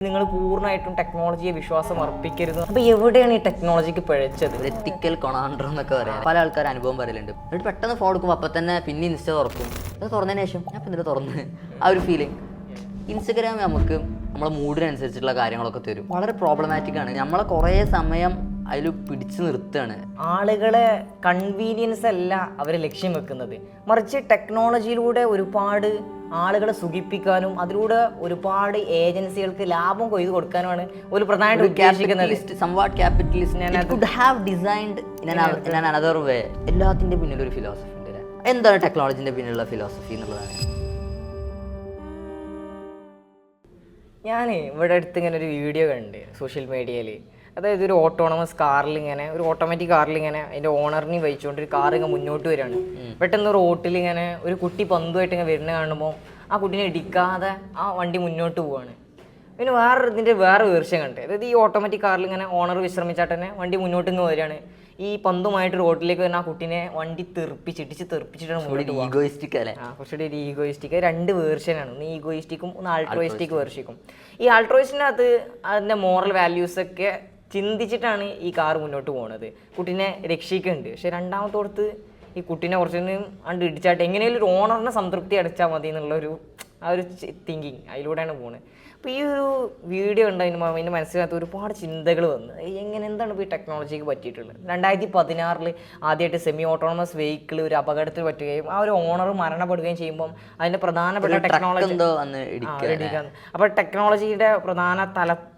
നിങ്ങൾ പൂർണ്ണമായിട്ടും ടെക്നോളജിയെ വിശ്വാസം അർപ്പിക്കരുത്. അപ്പോൾ എവിടെയാണ് ഈ ടെക്നോളജിക്ക് പിഴച്ചത്? എത്തിക്കൽ കൊണാൻഡ്രം എന്നൊക്കെ പറയാം. പല ആൾക്കാർ അനുഭവം പറയലുണ്ട്. എന്നിട്ട് പെട്ടെന്ന് ഫോൺ എടുക്കും, അപ്പം തന്നെ പിന്നെ ഇൻസ്റ്റ തുറക്കും. അത് തുറന്നതിന് ശേഷം ഞാൻ പിന്നീട് തുറന്ന് ആ ഒരു ഫീലിംഗ്. ഇൻസ്റ്റഗ്രാം നമുക്ക് നമ്മളെ മൂഡിനനുസരിച്ചുള്ള കാര്യങ്ങളൊക്കെ തരും. വളരെ പ്രോബ്ലമാറ്റിക് ആണ്. നമ്മളെ കുറേ സമയം അതിൽ പിടിച്ചു നിർത്തുകയാണ്. ആളുകളെ കൺവീനിയൻസ് അല്ല അവർ ലക്ഷ്യം വെക്കുന്നത്, മറിച്ച് ടെക്നോളജിയിലൂടെ ഒരുപാട് ആളുകളെ സുഖിപ്പിക്കാനും അതിലൂടെ ഒരുപാട് ഏജൻസികൾക്ക് ലാഭം കൊയ്തു കൊടുക്കാനുമാണ് ഒരു പ്രധാനമായിട്ട് ഉദ്ദേശിക്കുന്നത്. എല്ലാത്തിൻ്റെ പിന്നിലൊരു ഫിലോസഫി ഉണ്ട്. എന്താണ് ടെക്നോളജിൻ്റെ പിന്നിലുള്ള ഫിലോസഫി എന്നുള്ളതാണ്. ഞാൻ ഇവിടെ അടുത്ത് ഇങ്ങനെ ഒരു വീഡിയോ കണ്ട് സോഷ്യൽ മീഡിയയിൽ. അതായത് ഒരു ഓട്ടോണമസ് കാറിൽ ഇങ്ങനെ, ഒരു ഓട്ടോമാറ്റിക് കാറിൽ ഇങ്ങനെ അതിൻ്റെ ഓണറിനെ വഹിച്ചുകൊണ്ട് ഒരു കാർ ഇങ്ങനെ മുന്നോട്ട് വരികയാണ്. പെട്ടെന്ന് റോട്ടിൽ ഇങ്ങനെ ഒരു കുട്ടി പന്തുമായിട്ട് ഇങ്ങനെ വരുന്ന കാണുമ്പോൾ ആ കുട്ടീനെ ഇടിക്കാതെ ആ വണ്ടി മുന്നോട്ട് പോവുകയാണ്. പിന്നെ ഇതിൻ്റെ വേറെ വേർഷൻ കണ്ടത്, അതായത് ഈ ഓട്ടോമാറ്റിക് കാറിൽ ഇങ്ങനെ ഓണർ വിശ്രമിച്ചാൽ തന്നെ വണ്ടി മുന്നോട്ട് ഇങ്ങനെ വരികയാണ്. ഈ പന്തുമായിട്ട് റോഡിലേക്ക് വരുന്ന ആ കുട്ടീനെ വണ്ടി തെറിപ്പിച്ചിട്ടാണ് മുന്നോട്ട് പോകുക. കുറച്ചുകൂടി ഒരു ഈഗോയിസ്റ്റിക്. രണ്ട് വേർഷനാണ്, ഒന്ന് ഈഗോയിസ്റ്റിക്കും ഒന്ന് ആൾട്രോയിസ്റ്റിക് വേർഷിക്കും. ഈ ആൾട്രോയിസ്റ്റിനകത്ത് അതിൻ്റെ മോറൽ വാല്യൂസൊക്കെ ചിന്തിച്ചിട്ടാണ് ഈ കാർ മുന്നോട്ട് പോകുന്നത്, കുട്ടീനെ രക്ഷിക്കുന്നുണ്ട്. പക്ഷെ രണ്ടാമത്തോടത്ത് ഈ കുട്ടീനെ കുറച്ചൊന്ന് കണ്ട് ഇടിച്ചാട്ട് എങ്ങനെയും ഒരു ഓണറിനെ സംതൃപ്തി അടച്ചാൽ മതി എന്നുള്ളൊരു ആ ഒരു തിങ്കിങ് അതിലൂടെയാണ് പോകുന്നത്. അപ്പോൾ ഈ ഒരു വീഡിയോ ഉണ്ട്, അതിൻ്റെ മനസ്സിനകത്ത് ഒരുപാട് ചിന്തകൾ വന്ന് എന്താണ് ഇപ്പോൾ ഈ ടെക്നോളജിക്ക് പറ്റിയിട്ടുള്ളത്. 2016 ആദ്യമായിട്ട് സെമി ഓട്ടോണമസ് വെഹിക്കിൾ ഒരു അപകടത്തിൽ പറ്റുകയും ആ ഒരു ഓണർ മരണപ്പെടുകയും ചെയ്യുമ്പം അതിൻ്റെ പ്രധാനപ്പെട്ട ടെക്നോളജി അപ്പോൾ ടെക്നോളജിയുടെ പ്രധാന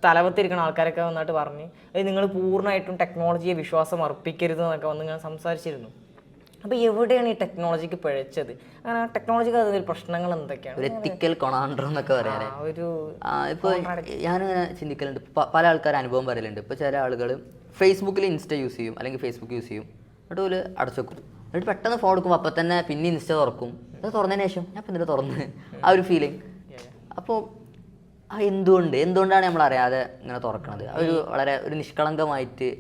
തലവത്തിരിക്കുന്ന ആൾക്കാരൊക്കെ വന്നിട്ട് പറഞ്ഞ് നിങ്ങൾ പൂർണ്ണമായിട്ടും ടെക്നോളജിയെ വിശ്വാസം അർപ്പിക്കരുത് എന്നൊക്കെ വന്ന് ഞാൻ സംസാരിച്ചിരുന്നു. അപ്പോൾ എവിടെയാണ് ഈ ടെക്നോളജിക്ക് പിഴച്ചത്? അങ്ങനെ ടെക്നോളജിക്ക് അതിൽ പ്രശ്നങ്ങൾ എന്തൊക്കെയാണ്? എത്തിക്കൽ കൊണാൻഡ്രം എന്നൊക്കെ പറയാറ്. ഇപ്പോൾ ഞാനിങ്ങനെ ചിന്തിക്കലുണ്ട്, പല ആൾക്കാർ അനുഭവം പറയലുണ്ട്. ഇപ്പോൾ ചില ആളുകൾ ഫേസ്ബുക്കിൽ ഇൻസ്റ്റ യൂസ് ചെയ്യും, അല്ലെങ്കിൽ ഫേസ്ബുക്ക് യൂസ് ചെയ്യും, എന്നിട്ട് ഒരു അടച്ചെക്കും. എന്നിട്ട് പെട്ടെന്ന് ഫോൺ എടുക്കും, അപ്പം തന്നെ പിന്നെ ഇൻസ്റ്റ തുറക്കും. അത് തുറന്നതിന് ശേഷം ഞാൻ പിന്നീട് തുറന്ന് ആ ഒരു ഫീലിംഗ്. അപ്പോൾ എന്തുകൊണ്ടാണ് നമ്മൾ അറിയാതെ ഇങ്ങനെ തുറക്കണത്? ഒരു വളരെ ഒരു നിഷ്കളങ്കമായിട്ട്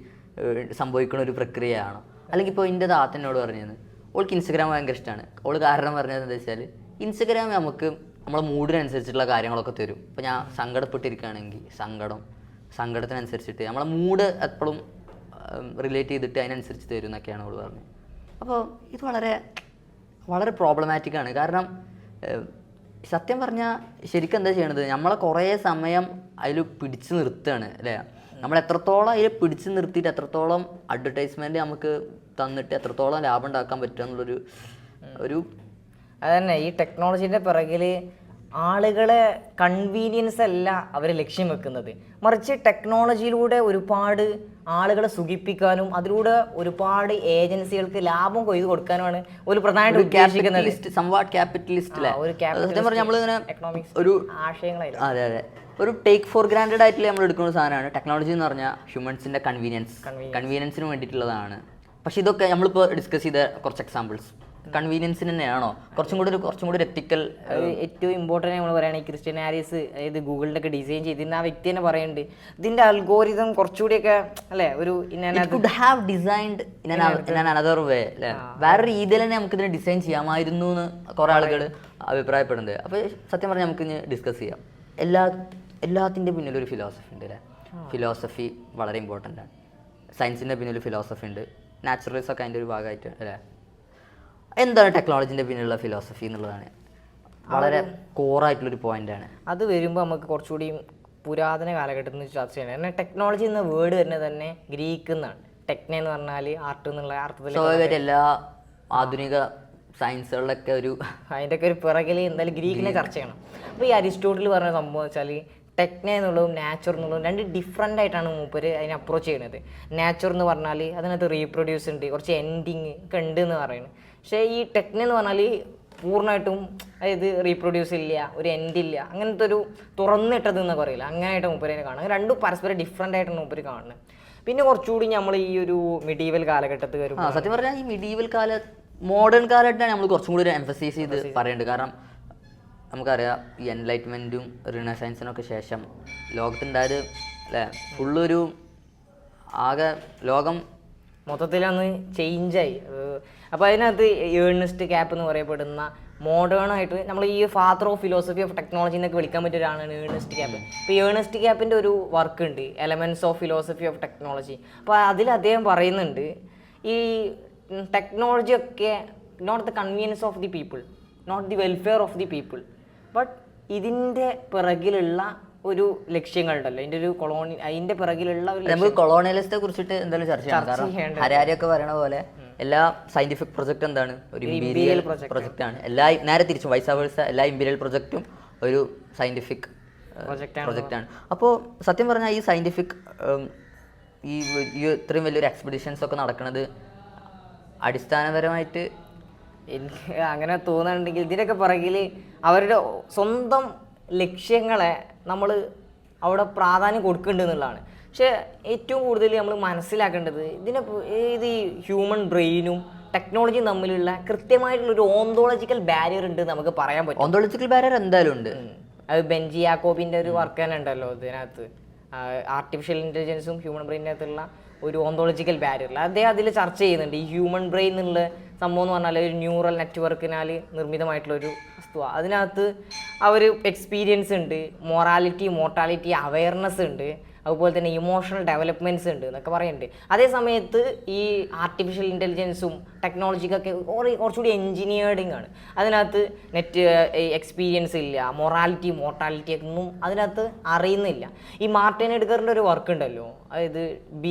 സംഭവിക്കുന്ന ഒരു പ്രക്രിയയാണ്. അല്ലെങ്കിൽ ഇപ്പോൾ എൻ്റെ താത്തനോട് പറഞ്ഞത് ഓൾക്ക് ഇൻസ്റ്റഗ്രാം ഭയങ്കര ഇഷ്ടമാണ്. ഓൾ കാരണം പറഞ്ഞത് എന്താ വെച്ചാൽ ഇൻസ്റ്റഗ്രാം നമുക്ക് നമ്മളെ മൂഡിനനുസരിച്ചുള്ള കാര്യങ്ങളൊക്കെ തരും. ഇപ്പോൾ ഞാൻ സങ്കടപ്പെട്ടിരിക്കുകയാണെങ്കിൽ സങ്കടത്തിനനുസരിച്ചിട്ട് നമ്മളെ മൂഡ് എപ്പോഴും റിലേറ്റ് ചെയ്തിട്ട് അതിനനുസരിച്ച് തരും എന്നൊക്കെയാണ് അവൾ പറഞ്ഞത്. അപ്പോൾ ഇത് വളരെ വളരെ പ്രോബ്ലമാറ്റിക് ആണ്. കാരണം സത്യം പറഞ്ഞാൽ ശരിക്കും എന്താ ചെയ്യണത്, നമ്മളെ കുറേ സമയം അതിൽ പിടിച്ചു നിർത്തുകയാണ് അല്ലേ. നമ്മൾ എത്രത്തോളം അതിൽ പിടിച്ചു നിർത്തിയിട്ട് എത്രത്തോളം അഡ്വർടൈസ്മെൻറ്റ് നമുക്ക് തന്നിട്ട് എത്രത്തോളം ലാഭം ഉണ്ടാക്കാൻ പറ്റുക എന്നുള്ളൊരു അതന്നെ. ഈ ടെക്നോളജീൻ്റെ പിറകിൽ ആളുകളെ കൺവീനിയൻസ് അല്ല അവർ ലക്ഷ്യം വെക്കുന്നത്, മറിച്ച് ടെക്നോളജിയിലൂടെ ഒരുപാട് ആളുകളെ സുഖിപ്പിക്കാനും അതിലൂടെ ഒരുപാട് ഏജൻസികൾക്ക് ലാഭം കൊയ്തു കൊടുക്കാനുമാണ് ഒരു പ്രധാനമായിട്ട് ഉദ്ദേശിക്കുന്നത്. ഒരു ആശയങ്ങളായിരുന്നു. അതെ അതെ, ഒരു ടേക്ക് ഫോർ ഗ്രാൻഡഡ് ആയിട്ട് നമ്മൾ എടുക്കുന്ന സാധനമാണ് ടെക്നോളജി എന്ന് പറഞ്ഞാൽ. ഹ്യൂമൻസിൻ്റെ കൺവീനിയൻസിന് വേണ്ടിയിട്ടുള്ളതാണ്. പക്ഷെ ഇതൊക്കെ നമ്മളിപ്പോൾ ഡിസ്കസ് ചെയ്ത കുറച്ച് എക്സാമ്പിൾസ് കൺവീനിയൻസിന് തന്നെയാണോ? കുറച്ചും കൂടി എത്തിക്കൽ. ഏറ്റവും ഇമ്പോർട്ടൻ്റ് നമ്മൾ പറയുകയാണെങ്കിൽ ക്രിസ്ത്യൻ ഹാരിസ്, അതായത് ഗൂഗിളിൻ്റെ ഒക്കെ ഡിസൈൻ ചെയ്തിരുന്ന ആ വ്യക്തി തന്നെ പറയുന്നുണ്ട്, ഇതിൻ്റെ അൽഗോരിതം കുറച്ചുകൂടിയൊക്കെ അല്ലേ ഒരു വേറെ രീതിയിൽ തന്നെ നമുക്ക് ഇതിനെ ഡിസൈൻ ചെയ്യാമായിരുന്നു എന്ന് കുറേ ആളുകൾ അഭിപ്രായപ്പെടുന്നുണ്ട്. അപ്പോൾ സത്യം പറഞ്ഞാൽ നമുക്ക് ഇനി ഡിസ്കസ് ചെയ്യാം. എല്ലാത്തിൻ്റെ പിന്നിലൊരു ഫിലോസഫി ഉണ്ട് അല്ലേ. ഫിലോസഫി വളരെ ഇമ്പോർട്ടൻ്റ് ആണ്. സയൻസിൻ്റെ പിന്നിൽ ഫിലോസഫി ഉണ്ട്, നാച്ചുറലിസം ഒക്കെ അതിൻ്റെ ഒരു ഭാഗമായിട്ട് അല്ലേ. എന്താണ് ടെക്നോളജിൻ്റെ പിന്നിലുള്ള ഫിലോസഫി എന്നുള്ളതാണ് വളരെ കോറായിട്ടുള്ളൊരു പോയിൻ്റാണ്. അത് വരുമ്പോൾ നമുക്ക് കുറച്ചുകൂടി പുരാതന കാലഘട്ടത്തിൽ നിന്ന് ചർച്ച ചെയ്യണം. എന്നാൽ ടെക്നോളജി എന്ന വേർഡ് വരുന്നത് തന്നെ ഗ്രീക്ക് എന്നാണ്. ടെക്നെ എന്ന് പറഞ്ഞാൽ ആർട്ട് എന്നുള്ള അർത്ഥത്തിൽ സ്വാഭാവികമായിട്ട് എല്ലാ ആധുനിക സയൻസുകളിലൊക്കെ അതിൻ്റെയൊക്കെ ഒരു പിറകിൽ എന്തായാലും ഗ്രീക്കിനെ ചർച്ച ചെയ്യണം. അപ്പോൾ ഈ അരിസ്റ്റോട്ടിൽ പറഞ്ഞ സംഭവം വെച്ചാൽ ടെക്നെ എന്നുള്ളതും നാച്ചുർ എന്നുള്ളതും രണ്ട് ഡിഫറെൻ്റ് ആയിട്ടാണ് മൂപ്പര് അതിനെ അപ്രോച്ച് ചെയ്യുന്നത്. നാച്ചുർ എന്ന് പറഞ്ഞാൽ അതിനകത്ത് റീപ്രൊഡ്യൂസ് ഉണ്ട്, കുറച്ച് എൻഡിങ് ഒക്കെ ഉണ്ട് എന്ന് പറയുന്നത്. പക്ഷേ ഈ ടെക്നെ എന്ന് പറഞ്ഞാൽ പൂർണ്ണമായിട്ടും അതായത് റീപ്രൊഡ്യൂസ് ഇല്ല, ഒരു എൻഡ് ഇല്ല, അങ്ങനത്തെ ഒരു തുറന്നിട്ടത് എന്നൊക്കെ പറയില്ല, അങ്ങനെയായിട്ട് മൂപ്പരേനെ കാണുന്നത്. രണ്ടും പരസ്പരം ഡിഫറെൻ്റ് ആയിട്ടാണ് മൂപ്പര് കാണുന്നത്. പിന്നെ കുറച്ചുകൂടി നമ്മൾ ഈ ഒരു മിഡീവൽ കാലഘട്ടത്തിൽ വരും. സത്യം പറഞ്ഞാൽ ഈ മിഡീവൽ മോഡേൺ കാലഘട്ടമാണ് നമ്മൾ കുറച്ചും കൂടി എംഫസൈസ് ചെയ്ത് പറയേണ്ടത്. കാരണം നമുക്കറിയാം ഈ എൻലൈറ്റ്മെൻറ്റും റിനസയൻസിനൊക്കെ ശേഷം ലോകത്തുണ്ടായത് അല്ലേ ഫുള്ളൊരു ആകെ ലോകം മൊത്തത്തിലൊന്ന് ചേഞ്ചായി. അപ്പോൾ അതിനകത്ത് ഏർണസ്റ്റ് ക്യാപ്പ് എന്ന് പറയപ്പെടുന്ന മോഡേൺ ആയിട്ട് നമ്മൾ ഈ father of philosophy of technology എന്നൊക്കെ വിളിക്കാൻ പറ്റിയ ഒരാളാണ് ഏണസ്റ്റ് ക്യാപ്പ്. ഇപ്പോൾ ഏണസ്റ്റ് ക്യാപ്പിൻ്റെ ഒരു വർക്ക് ഉണ്ട്, elements of philosophy of technology. അപ്പോൾ അതിൽ അദ്ദേഹം പറയുന്നുണ്ട് ഈ ടെക്നോളജി ഒക്കെ not the convenience of the people, not the welfare of the people, but ഇതിൻ്റെ പിറകിലുള്ള ഒരു ലക്ഷ്യങ്ങളുണ്ടല്ലോ, അതിൻ്റെ ഒരു അതിൻ്റെ പിറകിലുള്ള ഒരു നമുക്ക് കൊളോണിയലിസത്തെ കുറിച്ചിട്ട് എന്തായാലും ചർച്ച ചെയ്യണം. കാരണം ഹരാരിയൊക്കെ പറയണ പോലെ എല്ലാ സയന്റിഫിക് പ്രൊജക്ട് എന്താണ്, ഒരു ഇമ്പീരിയൽ പ്രൊജക്റ്റ് ആണ്. എല്ലാ നേരെ തിരിച്ചും വൈസാവേഴ്സ എല്ലാ ഇമ്പീരിയൽ പ്രൊജക്റ്റും ഒരു സയന്റിഫിക് പ്രൊജക്റ്റ് ആണ്. അപ്പോൾ സത്യം പറഞ്ഞാൽ ഈ സയന്റിഫിക് ഈ ഇത്രയും വലിയൊരു എക്സ്പെഡിഷൻസ് ഒക്കെ നടക്കുന്നത് അടിസ്ഥാനപരമായിട്ട് എനിക്ക് അങ്ങനെ തോന്നുന്നുണ്ടെങ്കിൽ ഇതിനൊക്കെ പിറകിൽ അവരുടെ സ്വന്തം ലക്ഷ്യങ്ങളെ നമ്മൾ അവിടെ പ്രാധാന്യം കൊടുക്കുന്നുണ്ട് എന്നുള്ളതാണ്. പക്ഷേ ഏറ്റവും കൂടുതൽ നമ്മൾ മനസ്സിലാക്കേണ്ടത് ഇത് ഈ ഹ്യൂമൻ ബ്രെയിനും ടെക്നോളജിയും തമ്മിലുള്ള കൃത്യമായിട്ടുള്ളൊരു ഓന്തോളജിക്കൽ ബാരിയർ ഉണ്ട് നമുക്ക് പറയാൻ പറ്റും. ഓന്തോളജിക്കൽ ബാരിയർ എന്തായാലും ഉണ്ട്. അത് ബെഞ്ചി യാക്കോബിൻ്റെ ഒരു വർക്ക് തന്നെ ഉണ്ടല്ലോ ഇതിനകത്ത്, ആർട്ടിഫിഷ്യൽ ഇൻ്റലിജൻസും ഹ്യൂമൻ ബ്രെയിനകത്തുള്ള ഒരു ഓന്തോളജിക്കൽ ബാരിയറിൽ അദ്ദേഹം അതിൽ ചർച്ച ചെയ്യുന്നുണ്ട്. ഈ ഹ്യൂമൻ ബ്രെയിൻ എന്നുള്ള സംഭവം എന്ന് പറഞ്ഞാൽ ഒരു ന്യൂറൽ നെറ്റ്വർക്കിനാൽ നിർമ്മിതമായിട്ടുള്ളൊരു വസ്തുവാണ്. അതിനകത്ത് അവർ എക്സ്പീരിയൻസ് ഉണ്ട്, മൊറാലിറ്റി മോർട്ടാലിറ്റി അവയർനെസ് ഉണ്ട്, അതുപോലെ തന്നെ ഇമോഷണൽ ഡെവലപ്മെൻറ്റ്സ് ഉണ്ട് എന്നൊക്കെ പറയുന്നുണ്ട്. അതേ സമയത്ത് ഈ ആർട്ടിഫിഷ്യൽ ഇൻ്റലിജൻസും ടെക്നോളജിക്കൊക്കെ കുറച്ചുകൂടി എൻജിനീയർഡിങ് ആണ്. അതിനകത്ത് എക്സ്പീരിയൻസ് ഇല്ല, മൊറാലിറ്റി മോർട്ടാലിറ്റി ഒന്നും അതിനകത്ത് അറിയുന്നില്ല. ഈ മാർട്ടിൻ എഡ്ഗറിൻ്റെ ഒരു വർക്ക് ഉണ്ടല്ലോ, അതായത്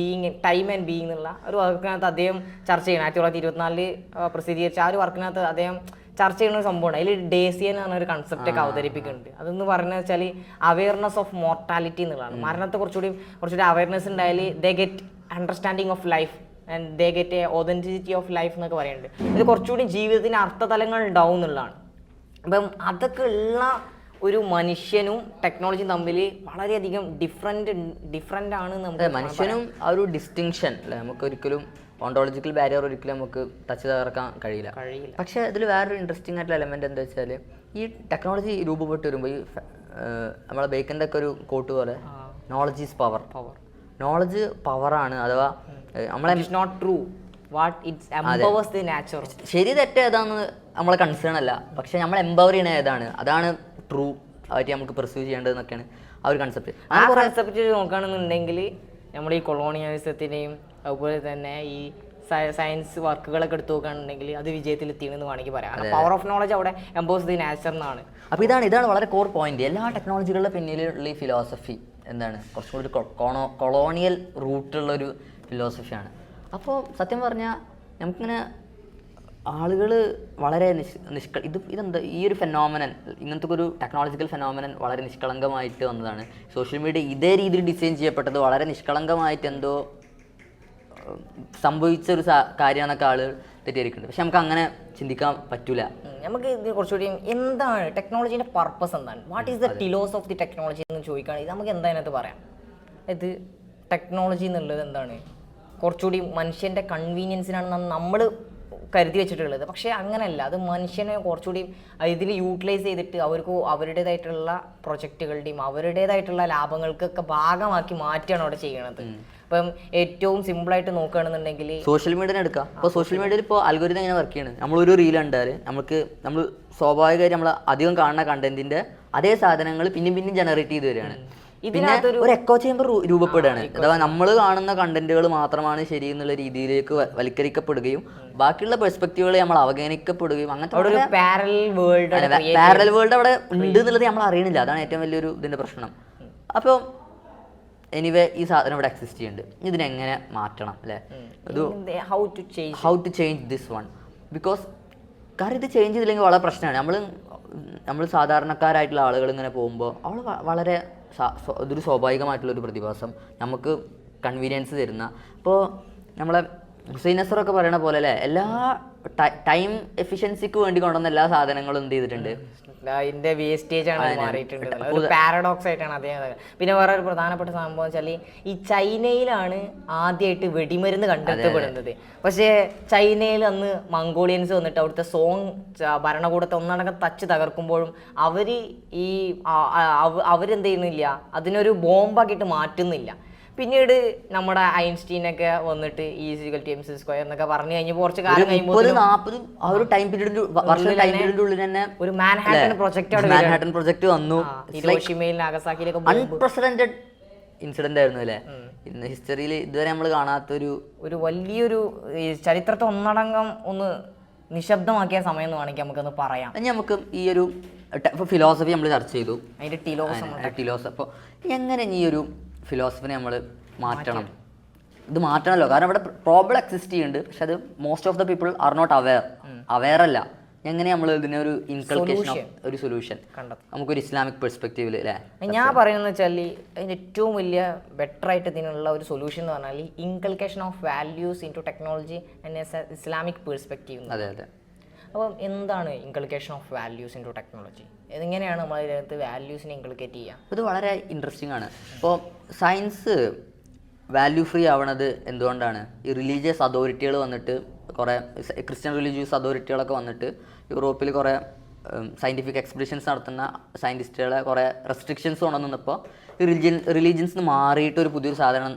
ടൈം ആൻഡ് ബീയിങ് എന്നുള്ള ഒരു വർക്കിനകത്ത് അദ്ദേഹം ചർച്ച ചെയ്യണം. 1924 പ്രസിദ്ധീകരിച്ച ആ ഒരു വർക്കിനകത്ത് അദ്ദേഹം ചർച്ച ചെയ്യുന്ന ഒരു സംഭവമാണ്. അതിൽ ഡേസിയൻ എന്ന ഒരു കൺസെപ്റ്റൊക്കെ അവതരിപ്പിക്കുന്നുണ്ട്. അതെന്ന് പറയുന്നത് വെച്ചാൽ അവയർനെസ് ഓഫ് മോർട്ടാലിറ്റി എന്നുള്ളതാണ്. മരണത്തെ കുറച്ചുകൂടി അവയർനെസ് ഉണ്ടായാൽ they get understanding of life and they get A authenticity of life എന്നൊക്കെ പറയുന്നുണ്ട്. ഇത് കുറച്ചുകൂടി ജീവിതത്തിന് അർത്ഥതലങ്ങൾ ഉണ്ടാവും എന്നുള്ളതാണ്. അപ്പം അതൊക്കെ ഉള്ള ഒരു മനുഷ്യനും ടെക്നോളജിയും തമ്മിൽ വളരെയധികം ഡിഫറെൻ്റ് ആണ്. നമുക്ക് മനുഷ്യനും ആ ഒരു ഡിസ്റ്റിങ്ഷൻ അല്ലേ, നമുക്ക് ഒരിക്കലും ഓണ്ടോളജിക്കൽ ബാരിയർ ഒരിക്കലും നമുക്ക് ടച്ച് തകർക്കാൻ കഴിയില്ല. പക്ഷേ ഇതിൽ വേറൊരു ഇൻട്രസ്റ്റിംഗ് ആയിട്ടുള്ള എലമെന്റ് എന്താ വെച്ചാൽ, ഈ ടെക്നോളജി രൂപപ്പെട്ട് വരുമ്പോൾ ഈ നമ്മളെ ബേക്കൻ്റെ ഒക്കെ ഒരു കോട്ട് പോലെ നോളജ് ഈസ് പവർ. നോളജ് പവറാണ്. അഥവാ നമ്മളെ not true what it's empowers the nature. ശരി തെറ്റ് ഏതാണെന്ന് നമ്മളെ കൺസേൺ അല്ല, പക്ഷെ നമ്മൾ എംപവർ ചെയ്യണ ഏതാണ് അതാണ് ട്രൂ ആയിട്ട് നമുക്ക് പെർസ്യൂ ചെയ്യേണ്ടതെന്നൊക്കെയാണ് ആ ഒരു കൺസെപ്റ്റ്. ആ കൺസെപ്റ്റ് നോക്കുകയാണെന്നുണ്ടെങ്കിൽ നമ്മൾ ഈ കൊളോണിയലിസത്തിനെയും അതുപോലെ തന്നെ ഈ സയൻസ് വർക്കുകളൊക്കെ എടുത്ത് നോക്കുകയാണെന്നുണ്ടെങ്കിൽ അത് വിജയത്തിലെത്തിയെന്ന് വേണമെങ്കിൽ പറയാം. പവർ ഓഫ് നോളജ് അവിടെ എംപവേഴ്സ് ദി നാച്ചർ എന്നാണ്. അപ്പോൾ ഇതാണ് വളരെ കോർ പോയിന്റ്. എല്ലാ ടെക്നോളജികളുടെ പിന്നിലുള്ള ഈ ഫിലോസഫി എന്താണ്, കുറച്ചും കൂടി കൊളോണിയൽ റൂട്ടുള്ളൊരു ഫിലോസഫിയാണ്. അപ്പോൾ സത്യം പറഞ്ഞാൽ നമുക്കിങ്ങനെ ആളുകൾ വളരെ ഇതെന്താ ഈ ഒരു ഫെനോമിനൻ, ഇങ്ങനത്തെ ഒരു ടെക്നോളജിക്കൽ ഫെനോമിനൻ വളരെ നിഷ്കളങ്കമായിട്ട് വന്നതാണ്. സോഷ്യൽ മീഡിയ ഇതേ രീതിയിൽ ഡിസൈൻ ചെയ്യപ്പെട്ടത് വളരെ നിഷ്കളങ്കമായിട്ട് എന്തോ സംഭവിച്ച ഒരു കാര്യമാണെന്നൊക്കെ ആളുകൾ തെറ്റിദ്ധരിക്കുന്നുണ്ട്. പക്ഷെ നമുക്ക് അങ്ങനെ ചിന്തിക്കാൻ പറ്റൂല. നമുക്ക് ഇത് കുറച്ചുകൂടി എന്താണ് ടെക്നോളജീൻ്റെ പർപ്പസ് എന്താണ്, what is the telos of the technology എന്ന് ചോദിക്കുകയാണെങ്കിൽ നമുക്ക് എന്താ അതിനകത്ത് പറയാം. ഇത് ടെക്നോളജി എന്നുള്ളത് എന്താണ്, കുറച്ചുകൂടി മനുഷ്യൻ്റെ കൺവീനിയൻസിനാണ് നമ്മൾ കരുതി വെച്ചിട്ടുള്ളത്. പക്ഷേ അങ്ങനെയല്ല, അത് മനുഷ്യനെ കുറച്ചുകൂടി ഇതിൽ യൂട്ടിലൈസ് ചെയ്തിട്ട് അവർക്ക് അവരുടേതായിട്ടുള്ള പ്രൊജക്റ്റുകളുടെയും അവരുടേതായിട്ടുള്ള ലാഭങ്ങൾക്കൊക്കെ ഭാഗമാക്കി മാറ്റുകയാണ് അവിടെ ചെയ്യണത്. ഇപ്പം ഏറ്റവും സിമ്പിളായിട്ട് നോക്കുകയാണെന്നുണ്ടെങ്കിൽ സോഷ്യൽ മീഡിയ എടുക്കാം. ഇപ്പോൾ സോഷ്യൽ മീഡിയയിൽ ഇപ്പോൾ അൽഗോരിതം എങ്ങനെ വർക്ക് ചെയ്യണം, നമ്മളൊരു റീൽ കണ്ടാൽ നമ്മൾ സ്വാഭാവികമായിട്ട് നമ്മൾ അധികം കാണുന്ന കണ്ടന്റിന്റെ അതേ സാധനങ്ങൾ പിന്നെയും ജനറേറ്റ് ചെയ്ത് വരികയാണ്. പിന്നെ ഒരു എക്കോ ചേമ്പർ രൂപപ്പെടുകയാണ്. അഥവാ നമ്മൾ കാണുന്ന കണ്ടന്റുകൾ മാത്രമാണ് ശരി എന്നുള്ള രീതിയിലേക്ക് വൽക്കരിക്കപ്പെടുകയും ബാക്കിയുള്ള പെർസ്പെക്റ്റീവുകൾ നമ്മൾ അവഗണിക്കപ്പെടുകയും അങ്ങനത്തെ പാരലൽ വേൾഡ് അവിടെ ഉണ്ട് എന്നുള്ളത് നമ്മൾ അറിയണില്ല. അതാണ് ഏറ്റവും വലിയൊരു ഇതിന്റെ പ്രശ്നം. അപ്പോൾ എനിവേ ഈ സാധനം ഇവിടെ എക്സിസ്റ്റ് ചെയ്യുന്നുണ്ട്, ഇതിനെങ്ങനെ മാറ്റണം അല്ലേ, how to change this one. Because കാരണം ഇത് ചേഞ്ച് ചെയ്തില്ലെങ്കിൽ വളരെ പ്രശ്നമാണ്. നമ്മൾ സാധാരണക്കാരായിട്ടുള്ള ആളുകൾ ഇങ്ങനെ പോകുമ്പോൾ അവൾ വളരെ ഇതൊരു സ്വാഭാവികമായിട്ടുള്ളൊരു പ്രതിഭാസം, നമുക്ക് കൺവീനിയൻസ് തരുന്ന. ഇപ്പോൾ നമ്മളെ ഹുസൈൻ നസറൊക്കെ പറയണ പോലെ അല്ലേ, എല്ലാ ടൈം എഫിഷ്യൻസിക്ക് വേണ്ടി കൊണ്ടുവന്ന എല്ലാ സാധനങ്ങളും എന്ത് ചെയ്തിട്ടുണ്ട്, അതിന്റെ വേസ്റ്റേജ് ആണ് മാറിയിട്ടുണ്ട്. ഒരു പാരഡോക്സ് ആയിട്ടാണ് അദ്ദേഹം. പിന്നെ വേറെ ഒരു പ്രധാനപ്പെട്ട സംഭവം വെച്ചാൽ ഈ ചൈനയിലാണ് ആദ്യമായിട്ട് വെടിമരുന്ന് കണ്ടെത്തപ്പെടുന്നത്. പക്ഷേ ചൈനയിൽ അന്ന് മംഗോളിയൻസ് വന്നിട്ട് അവിടുത്തെ സോങ് ഭരണകൂടത്തെ ഒന്നടങ്കം തച്ച് തകർക്കുമ്പോഴും അവരെന്ത് ചെയ്യുന്നില്ല, അതിനൊരു ബോംബാക്കിയിട്ട് മാറ്റുന്നില്ല. പിന്നീട് നമ്മുടെ ഐൻസ്റ്റീനൊക്കെ വന്നിട്ട് E=mc² എന്നൊക്കെ പറഞ്ഞു കഴിഞ്ഞപ്പോൾ കുറച്ച് കാലം കഴിയുമ്പോൾ 40 ആ ഒരു ടൈം പീരീഡിന്റെ ടൈം പീരീഡിന്റെ ഉള്ളിൽ തന്നെ ഒരു മാൻഹാട്ടൻ പ്രൊജക്ട് വന്നു. ഹിരോഷിമയിൽ നാഗസാക്കിയിലൊക്കെ അൺപ്രസിഡന്റഡ് ഇൻസിഡന്റ് ആയിരുന്നു അല്ലേ? ഇന്ന് ഹിസ്റ്ററിയിൽ ഇതുവരെ നമ്മൾ കാണാത്തൊരു വലിയൊരു ചരിത്രത്തെ ഒന്നടങ്കം ഒന്ന് നിശബ്ദമാക്കിയ സമയം എന്ന് വേണമെങ്കിൽ നമുക്കൊന്ന് പറയാം. നമുക്ക് ഈ ഒരു ഫിലോസഫി നമ്മൾ ചർച്ച ചെയ്തു, അതിന്റെ ടിലോസ്. അപ്പോൾ എങ്ങനെ ഈ ഒരു ഫിലോസഫിനെ നമ്മൾ മാറ്റണം? ഇത് മാറ്റണമല്ലോ, കാരണം ഇവിടെ പ്രോബ്ലം എക്സിസ്റ്റ് ചെയ്യുന്നുണ്ട്, പക്ഷെ അത് most of the people are not aware അല്ല. എങ്ങനെ നമ്മൾ ഇതിനെ ഒരു ഇൻകൾക്കേഷൻ ഒരു സൊല്യൂഷൻ നമുക്കൊരു ഇസ്ലാമിക് പെർസ്പെക്റ്റീവിൽ അല്ലേ? ഞാൻ പറയുന്നത് വെച്ചാൽ അതിന് ഏറ്റവും വലിയ ബെറ്റർ ആയിട്ട് ഇതിനുള്ള ഒരു സൊല്യൂഷൻ എന്ന് പറഞ്ഞാൽ inculcation of values into technology and Islamic perspective. അതെ അതെ. അപ്പം എന്താണ് inculcation of values into technology? എങ്ങനെയാണ് നമ്മൾ അതിനകത്ത് വാല്യൂസിനെ ഇൻകൾക്കേറ്റ് ചെയ്യുക? ഇത് വളരെ ഇൻട്രസ്റ്റിംഗ് ആണ്. ഇപ്പോൾ സയൻസ് വാല്യൂ ഫ്രീ ആവണത് എന്തുകൊണ്ടാണ്? ഈ റിലീജിയസ് അതോറിറ്റികൾ വന്നിട്ട്, കുറേ ക്രിസ്ത്യൻ റിലീജിയസ് അതോറിറ്റികളൊക്കെ വന്നിട്ട് യൂറോപ്പിൽ കുറേ സയൻറ്റിഫിക് എക്സ്പെഡിഷൻസ് നടത്തുന്ന സയൻറ്റിസ്റ്റുകളെ കുറേ റെസ്ട്രിക്ഷൻസ് കൊണ്ടുവന്നപ്പോൾ ഈ റിലീജിയൻസ് നിന്ന് മാറിയിട്ട് ഒരു പുതിയൊരു സാധനം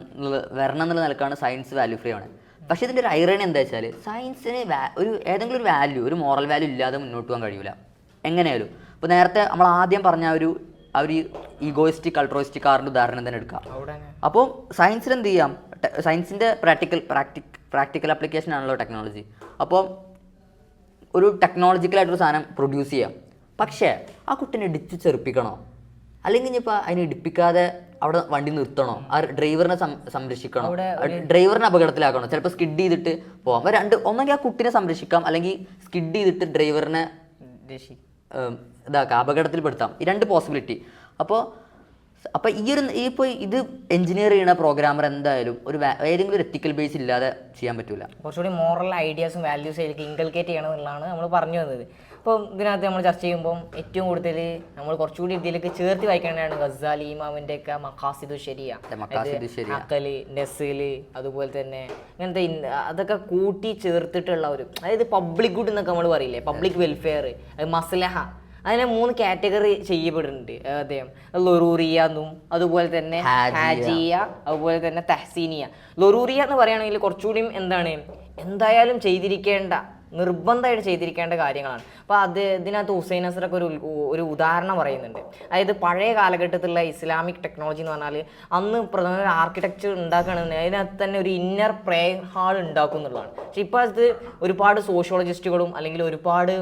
വരണം എന്നുള്ള നിലക്കാണ് സയൻസ് വാല്യൂ ഫ്രീ ആണ്. പക്ഷേ ഇതിൻ്റെ ഒരു ഐറണി എന്താ വെച്ചാൽ, സയൻസിന് ഏതെങ്കിലും ഒരു വാല്യൂ, ഒരു മോറൽ വാല്യൂ ഇല്ലാതെ മുന്നോട്ട് പോകാൻ കഴിയില്ല എങ്ങനെയാലും. ഇപ്പോൾ നേരത്തെ നമ്മൾ ആദ്യം പറഞ്ഞ ആ ഒരു ഈഗോയിസ്റ്റിക് അൾട്രോയിസ്റ്റിക് കാറിൻ്റെ ഉദാഹരണം തന്നെ എടുക്കാം. അപ്പോൾ സയൻസിൽ എന്ത് ചെയ്യാം? സയൻസിൻ്റെ പ്രാക്ടിക്കൽ ആപ്ലിക്കേഷൻ ആണല്ലോ ടെക്നോളജി. അപ്പോൾ ഒരു ടെക്നോളജിക്കലായിട്ടൊരു സാധനം പ്രൊഡ്യൂസ് ചെയ്യാം. പക്ഷേ ആ കുട്ടീനെ ഇടിച്ച് ചെറുപ്പിക്കണോ, അല്ലെങ്കിൽ ഇനിയിപ്പോൾ അതിനെ ഇടിപ്പിക്കാതെ അവിടെ വണ്ടി നിർത്തണോ, ആ ഡ്രൈവറിനെ സംരക്ഷിക്കണോ, ഡ്രൈവറിനെ അപകടത്തിലാക്കണോ? ചിലപ്പോൾ സ്കിഡ് ചെയ്തിട്ട് പോകാം. ഒന്നെങ്കിൽ ആ കുട്ടീനെ സംരക്ഷിക്കാം, അല്ലെങ്കിൽ സ്കിഡ് ചെയ്തിട്ട് ഡ്രൈവറിനെ ഇതാക്കാം, അപകടത്തിൽപ്പെടുത്താം. ഈ രണ്ട് പോസിബിലിറ്റി. അപ്പോൾ ഇപ്പോൾ ഇത് എഞ്ചിനീയർ ചെയ്യുന്ന പ്രോഗ്രാമർ എന്തായാലും ഏതെങ്കിലും ഒരു എത്തിക്കൽ ബേസ് ഇല്ലാതെ ചെയ്യാൻ പറ്റില്ല. കുറച്ചുകൂടി മോറൽ ഐഡിയാസും വാല്യൂസും അതിലേക്ക് ഇൻകൾക്കേറ്റ് ചെയ്യണം എന്നുള്ളതാണ് നമ്മൾ പറഞ്ഞു വന്നത്. അപ്പോൾ ഇതിനകത്ത് നമ്മൾ ചർച്ച ചെയ്യുമ്പോൾ ഏറ്റവും കൂടുതൽ നമ്മൾ കുറച്ചുകൂടി ഇതിലേക്ക് ചേർത്ത് വായിക്കേണ്ടതാണ് ഗസാലി ഇമാമിൻ്റെ ഒക്കെ മഖാസിദു ശരിയ, അഖല്, നസ്ല്, അതുപോലെ തന്നെ ഇങ്ങനത്തെ അതൊക്കെ കൂട്ടി ചേർത്തിട്ടുള്ള ഒരു, അതായത് പബ്ലിക് ഗുഡ് എന്നൊക്കെ നമ്മൾ പറയില്ലേ, പബ്ലിക് വെൽഫെയർ, മസ്ലഹ, അതിനെ 3 കാറ്റഗറി ചെയ്യപ്പെടുന്നുണ്ട് അദ്ദേഹം. ലൊറൂറിയ എന്നും, അതുപോലെ തന്നെ ഹാജിയ, അതുപോലെ തന്നെ തഹ്സീനിയ. ലൊറൂറിയ എന്ന് പറയുകയാണെങ്കിൽ കുറച്ചുകൂടിയും എന്തായാലും ചെയ്തിരിക്കേണ്ട, നിർബന്ധമായിട്ട് ചെയ്തിരിക്കേണ്ട കാര്യങ്ങളാണ്. അപ്പോൾ ഇതിനകത്ത് ഹുസൈൻ നസറൊക്കെ ഒരു ഉദാഹരണം പറയുന്നുണ്ട്. അതായത് പഴയ കാലഘട്ടത്തിലുള്ള ഇസ്ലാമിക് ടെക്നോളജി എന്ന് പറഞ്ഞാൽ അന്ന് പ്രധാന ആർക്കിടെക്ചർ ഉണ്ടാക്കുകയാണെന്ന് അതിനകത്ത് തന്നെ ഒരു ഇന്നർ പ്രേയർ ഹാൾ ഉണ്ടാക്കും എന്നുള്ളതാണ്. പക്ഷെ ഇപ്പോൾ അത് ഒരുപാട് സോഷ്യോളജിസ്റ്റുകളും അല്ലെങ്കിൽ ഒരുപാട്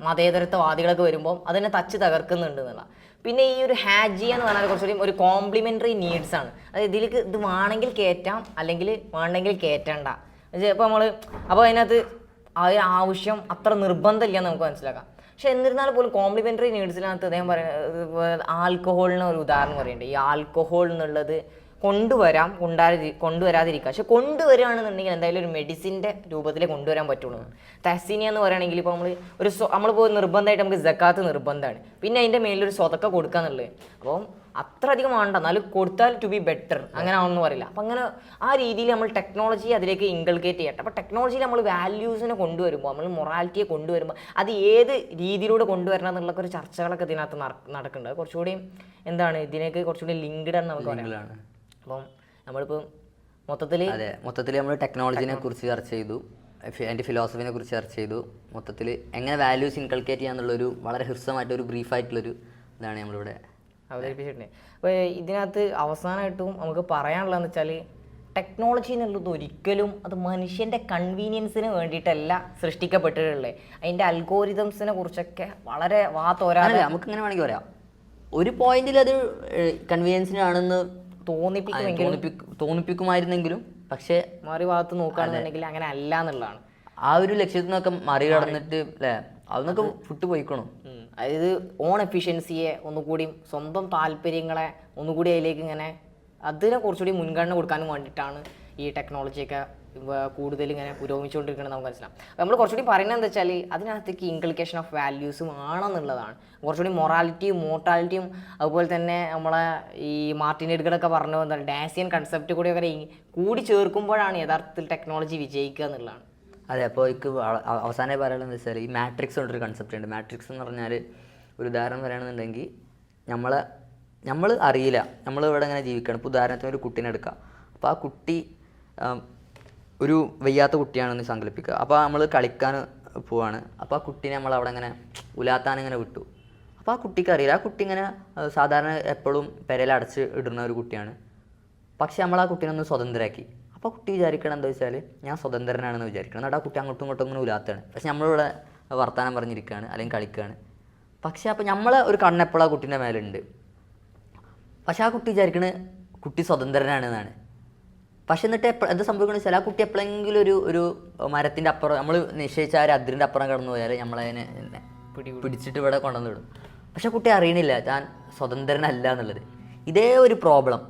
മതേതരത്വവാദികളൊക്കെ വരുമ്പോൾ അതിനെ തച്ച് തകർക്കുന്നുണ്ട് എന്നുള്ള. പിന്നെ ഈ ഒരു ഹാജിയ എന്ന് പറഞ്ഞാൽ കുറച്ചുകൂടി ഒരു കോംപ്ലിമെൻ്ററി നീഡ്സ് ആണ്. അതായത് ഇതിലേക്ക് ഇത് വേണമെങ്കിൽ കയറ്റാം, അല്ലെങ്കിൽ വേണമെങ്കിൽ കയറ്റണ്ട. ഇപ്പോൾ അതിനകത്ത് ആ ഒരു ആവശ്യം അത്ര നിർബന്ധമില്ല എന്ന് നമുക്ക് മനസ്സിലാക്കാം. പക്ഷെ എന്നിരുന്നാൽ പോലും കോംപ്ലിമെൻ്ററി നീഡ്സിനകത്ത് അദ്ദേഹം പറയുന്നത് ആൽക്കഹോളിന് ഒരു ഉദാഹരണം പറയുന്നുണ്ട്. ഈ ആൽക്കഹോൾ എന്നുള്ളത് കൊണ്ടുവരാതിരിക്കുക. പക്ഷെ കൊണ്ടുവരികയാണെന്നുണ്ടെങ്കിൽ എന്തായാലും ഒരു മെഡിസിൻ്റെ രൂപത്തിലേ കൊണ്ടുവരാൻ പറ്റുള്ളൂ. തഹ്സീനിയ എന്ന് പറയുകയാണെങ്കിൽ ഇപ്പോൾ നമ്മളിപ്പോൾ നിർബന്ധമായിട്ട് നമുക്ക് സക്കാത്ത് നിർബന്ധമാണ്, പിന്നെ അതിൻ്റെ മേലൊരു സ്വതക്ക കൊടുക്കുക എന്നുള്ളത്. അപ്പം അത്ര അധികം വേണ്ട, എന്നാലും കൊടുത്താൽ ടു ബി ബെറ്റർ, അങ്ങനെ ആണെന്ന് പറയില്ല. അപ്പം അങ്ങനെ ആ രീതിയിൽ നമ്മൾ ടെക്നോളജി അതിലേക്ക് ഇൻകൾക്കേറ്റ് ചെയ്യട്ടെ. അപ്പോൾ ടെക്നോളജിയിൽ നമ്മൾ വാല്യൂസിനെ കൊണ്ടുവരുമ്പോൾ, നമ്മൾ മൊറാലിറ്റിയെ കൊണ്ടുവരുമ്പോൾ അത് ഏത് രീതിയിലൂടെ കൊണ്ടുവരണം എന്നുള്ള ഒരു ചർച്ചകളൊക്കെ ഇതിനകത്ത് നടക്കുന്നുണ്ട്. കുറച്ചുകൂടി ഇതിനേക്ക് കുറച്ചുകൂടി ലിങ്ക്ഡ് ആണ് നമുക്ക് പറയാം. അപ്പം നമ്മളിപ്പോൾ മൊത്തത്തിൽ നമ്മൾ ടെക്നോളജിനെ കുറിച്ച് ചർച്ച ചെയ്തു, അതിൻ്റെ ഫിലോസഫിനെ കുറിച്ച് ചർച്ച ചെയ്തു. മൊത്തത്തിൽ എങ്ങനെ വാല്യൂസ് ഇൻകൾക്കേറ്റ് ചെയ്യാന്നുള്ളൊരു വളരെ ഹ്രസ്വമായിട്ടൊരു ബ്രീഫായിട്ടുള്ളൊരു ഇതാണ് നമ്മളിവിടെ അവതരിപ്പിച്ചിട്ടുണ്ട്. അപ്പോൾ ഇതിനകത്ത് അവസാനമായിട്ടും നമുക്ക് പറയാനുള്ളതെന്ന് വെച്ചാൽ ടെക്നോളജി എന്നുള്ളത് ഒരിക്കലും അത് മനുഷ്യൻ്റെ കൺവീനിയൻസിന് വേണ്ടിയിട്ടല്ല സൃഷ്ടിക്കപ്പെട്ടിട്ടുള്ളത്. അതിൻ്റെ അൽഗോരിതംസിനെ കുറിച്ചൊക്കെ വളരെ തോരാതെ നമുക്ക് ഇങ്ങനെ വേണമെങ്കിൽ പറയാം, ഒരു പോയിന്റിൽ അത് കൺവീനിയൻസിനാണെന്ന് തോന്നിപ്പിക്കുമായിരുന്നെങ്കിലും പക്ഷേ മറി ഭാഗത്ത് നോക്കുകയാണെന്നുണ്ടെങ്കിൽ അങ്ങനെ അല്ല എന്നുള്ളതാണ്. ആ ഒരു ലക്ഷ്യത്തിൽ നിന്നൊക്കെ മറികടന്നിട്ട് അല്ലേ അതൊന്നൊക്കെ ഫുഡ് പോയിക്കണു. അതായത് ഓൺ എഫിഷ്യൻസിയെ ഒന്നുകൂടി, സ്വന്തം താല്പര്യങ്ങളെ ഒന്നുകൂടി അതിലേക്ക് അതിനെ കുറച്ചുകൂടി മുൻഗണന കൊടുക്കാനും വേണ്ടിയിട്ടാണ് ഈ ടെക്നോളജിയൊക്കെ കൂടുതൽ പുരോഗമിച്ചുകൊണ്ടിരിക്കുന്നത് നമുക്ക് മനസ്സിലാവും. നമ്മൾ കുറച്ചുകൂടി പറയുന്നത് എന്താ വെച്ചാൽ അതിനകത്തേക്ക് ഇൻകൾക്കേഷൻ ഓഫ് വാല്യൂസും ആണെന്നുള്ളതാണ്. കുറച്ചുകൂടി മൊറാലിറ്റിയും മോർട്ടാലിറ്റിയും അതുപോലെ തന്നെ നമ്മളെ ഈ മാർട്ടിൻ എഡ്ഗറൊക്കെ പറഞ്ഞ ഡാസിയൻ കൺസെപ്റ്റ് കൂടി ചേർക്കുമ്പോഴാണ് യഥാർത്ഥത്തിൽ ടെക്നോളജി വിജയിക്കുക എന്നുള്ളതാണ്. അതെ. അപ്പോൾ അവസാനമായി പറയാനുള്ളത് വെച്ചാൽ ഈ മാട്രിക്സ് കൊണ്ടൊരു കൺസെപ്റ്റ് ഉണ്ട്. മാട്രിക്സ് എന്ന് പറഞ്ഞാൽ ഒരു ഉദാഹരണം പറയുകയാണെന്നുണ്ടെങ്കിൽ നമ്മളെ നമ്മൾ അറിയില്ല, നമ്മൾ ഇവിടെ ഇങ്ങനെ ജീവിക്കണം. ഇപ്പോൾ ഉദാഹരണത്തിന് ഒരു കുട്ടീനെ എടുക്കുക. അപ്പോൾ ആ കുട്ടി ഒരു വയ്യാത്ത കുട്ടിയാണെന്ന് സങ്കല്പിക്കുക. അപ്പോൾ നമ്മൾ കളിക്കാൻ പോവാണ്. അപ്പോൾ ആ കുട്ടീനെ നമ്മൾ അവിടെ ഇങ്ങനെ ഉലാത്താനിങ്ങനെ വിട്ടു. അപ്പോൾ ആ കുട്ടിക്ക് അറിയില്ല, ആ കുട്ടി ഇങ്ങനെ സാധാരണ എപ്പോഴും പെരയിൽ അടച്ച് ഇടുന്ന ഒരു കുട്ടിയാണ്. പക്ഷെ നമ്മൾ ആ കുട്ടീനെ ഒന്ന് സ്വതന്ത്രരാക്കി. അപ്പോൾ കുട്ടി വിചാരിക്കണം എന്താ വെച്ചാൽ ഞാൻ സ്വതന്ത്രനാണെന്ന് വിചാരിക്കണം. എന്നിട്ട് ആ കുട്ടി അങ്ങോട്ടും ഇങ്ങോട്ടും ഇങ്ങനെ ഉലാത്താണ്. പക്ഷെ നമ്മളിവിടെ വർത്താനം പറഞ്ഞിരിക്കുകയാണ് അല്ലെങ്കിൽ കളിക്കുകയാണ്. പക്ഷെ അപ്പോൾ നമ്മളെ ഒരു കണ്ണെപ്പോഴും ആ കുട്ടീൻ്റെ മേലുണ്ട്. പക്ഷെ ആ കുട്ടി വിചാരിക്കണത് കുട്ടി സ്വതന്ത്രനാണെന്നാണ്. പക്ഷെ എന്നിട്ട് എന്താ സംഭവിക്കണമെന്ന് വെച്ചാൽ ആ കുട്ടി എപ്പോഴെങ്കിലും ഒരു മരത്തിൻ്റെ അപ്പുറം നമ്മൾ നിശ്ചയിച്ച ആ ഒരു അതിരിൻ്റെ അപ്പുറം കടന്നു പോയാൽ നമ്മളതിനെ പിടിച്ചിട്ട് ഇവിടെ കൊണ്ടുവന്ന് വിടും. പക്ഷെ കുട്ടി അറിയണില്ല താൻ സ്വതന്ത്രനല്ല എന്നുള്ളത്. ഇതേ ഒരു പ്രോബ്ലം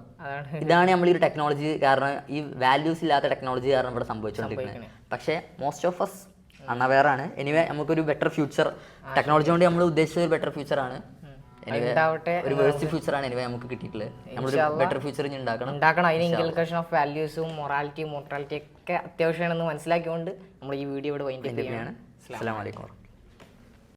ഇതാണ് നമ്മൾ ഈ ഒരു ടെക്നോളജി കാരണം, ഈ വാല്യൂസ് ഇല്ലാത്ത ടെക്നോളജി കാരണം ഇവിടെ സംഭവിച്ചുകൊണ്ടിരിക്കുന്നത്. പക്ഷേ മോസ്റ്റ് ഓഫ് അസ് അൺഅവെയർ ആണ്. എനിവേ നമുക്കൊരു ബെറ്റർ ഫ്യൂച്ചർ ടെക്നോളജി കൊണ്ട് നമ്മൾ ഉദ്ദേശിച്ച ഒരു ബെറ്റർ ഫ്യൂച്ചറാണ്. ഒരു വേഴ്സ്റ്റ് ഫ്യൂച്ചറാണ് എനിവേ നമുക്ക് കിട്ടിയിട്ടുള്ളത്. നമ്മളൊരു ബെറ്റർ ഫ്യൂച്ചർ ഉണ്ടാക്കണം. അതിന് ഇൻകൾക്കേഷൻ ഓഫ് വാല്യൂസും മൊറാലിറ്റിയും മോർട്ടാലിറ്റി ഒക്കെ അത്യാവശ്യമാണെന്ന് മനസ്സിലാക്കിക്കൊണ്ട് നമ്മൾ ഈ വീഡിയോ ഇവിടെ വൈൻഡ് അപ്പ് ചെയ്യാണ്. അസ്സലാമു അലൈക്കും.